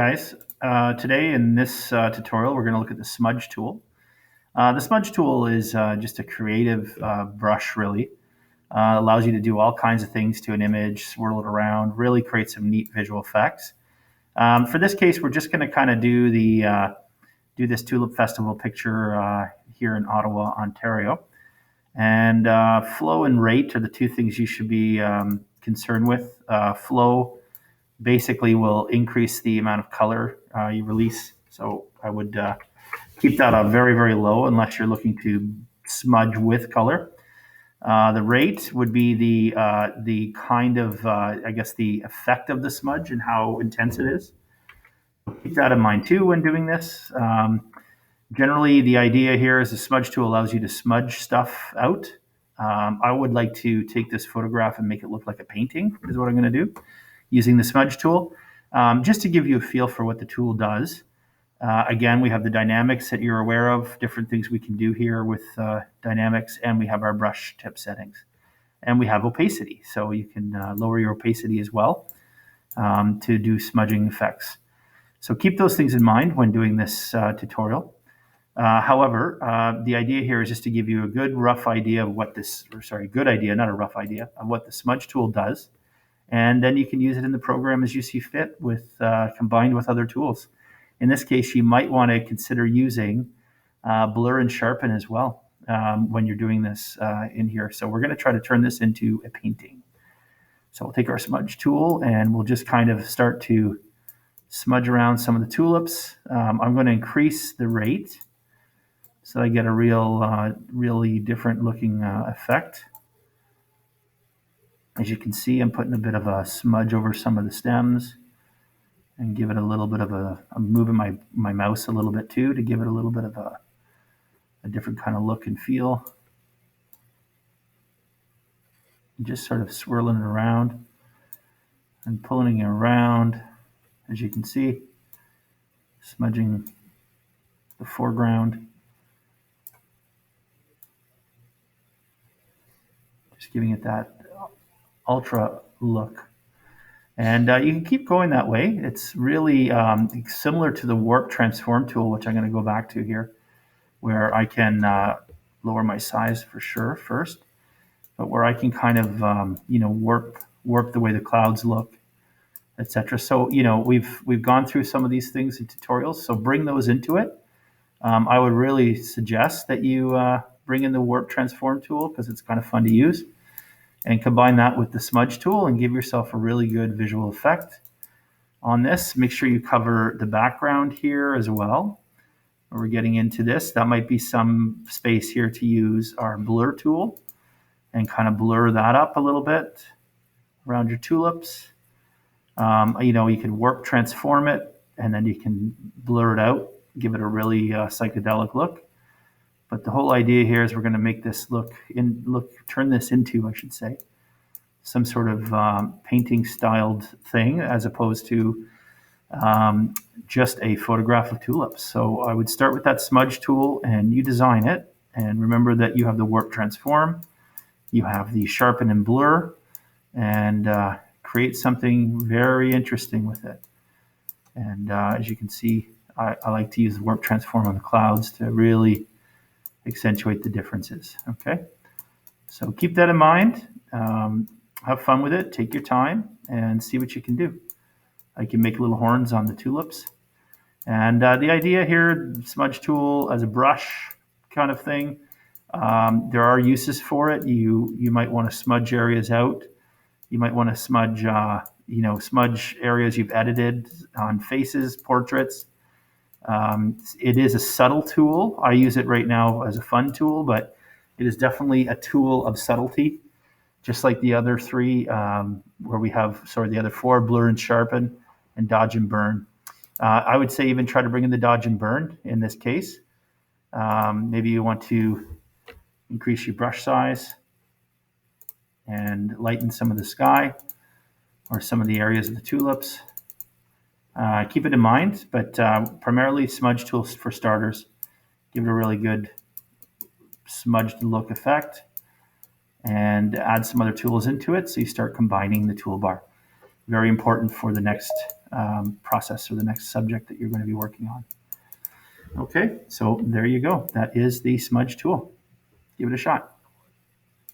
Guys, today in this tutorial, we're going to look at the Smudge tool. The Smudge tool is just a creative brush, really. Allows you to do all kinds of things to an image, swirl it around, really create some neat visual effects. For this case, we're just going to kind of do this Tulip Festival picture here in Ottawa, Ontario. And flow and rate are the two things you should be concerned with. Flow basically will increase the amount of color you release. So I would keep that very, very low unless you're looking to smudge with color. The rate would be the kind of, I guess, the effect of the smudge and how intense it is. Keep that in mind too when doing this. Generally, the idea here is the smudge tool allows you to smudge stuff out. I would like to take this photograph and make it look like a painting, is what I'm going to do, using the smudge tool, just to give you a feel for what the tool does. Again, we have the dynamics that you're aware of, different things we can do here with dynamics, and we have our brush tip settings. And we have opacity, so you can lower your opacity as well to do smudging effects. So keep those things in mind when doing this tutorial. However, the idea here is just to give you a good rough idea of what this, good idea, not a rough idea, of what the smudge tool does. And then you can use it in the program as you see fit, with combined with other tools. In this case, you might want to consider using blur and sharpen as well when you're doing this in here. So we're going to try to turn this into a painting. So we'll take our smudge tool and we'll just kind of start to smudge around some of the tulips. I'm going to increase the rate so I get a really different looking effect. As you can see, I'm putting a bit of a smudge over some of the stems and give it a little bit of I'm moving my mouse a little bit too to give it a little bit of a different kind of look and feel. Just sort of swirling it around and pulling it around, as you can see, smudging the foreground. Just giving it that ultra look. And you can keep going that way. It's really similar to the warp transform tool, which I'm going to go back to here, where I can lower my size for sure first, but where I can kind of warp the way the clouds look, etc. So we've gone through some of these things in tutorials, so bring those into it. I would really suggest that you bring in the warp transform tool because it's kind of fun to use, and combine that with the smudge tool and give yourself a really good visual effect on this. Make sure you cover the background here as well. We're getting into this. That might be some space here to use our blur tool and kind of blur that up a little bit around your tulips. You can warp transform it and then you can blur it out, give it a really psychedelic look. But the whole idea here is we're going to make this turn this into, I should say, some sort of painting styled thing as opposed to just a photograph of tulips. So I would start with that smudge tool and you design it. And remember that you have the warp transform, you have the sharpen and blur, and create something very interesting with it. And as you can see, I like to use the warp transform on the clouds to really accentuate the differences. Okay, so keep that in mind. Have fun with it. Take your time and see what you can do. I can make little horns on the tulips. And the idea here, smudge tool as a brush kind of thing, there are uses for it. You might want to smudge areas out. You might want to smudge, smudge areas you've edited on faces, portraits. It is a subtle tool. I use it right now as a fun tool, but it is definitely a tool of subtlety, just like the other three, where we have, the other four, blur and sharpen and dodge and burn. I would say even try to bring in the dodge and burn in this case. Maybe you want to increase your brush size and lighten some of the sky or some of the areas of the tulips. Keep it in mind, but primarily smudge tools for starters. Give it a really good smudged look effect and add some other tools into it so you start combining the toolbar. Very important for the next process or the next subject that you're going to be working on. Okay, so there you go. That is the smudge tool. Give it a shot.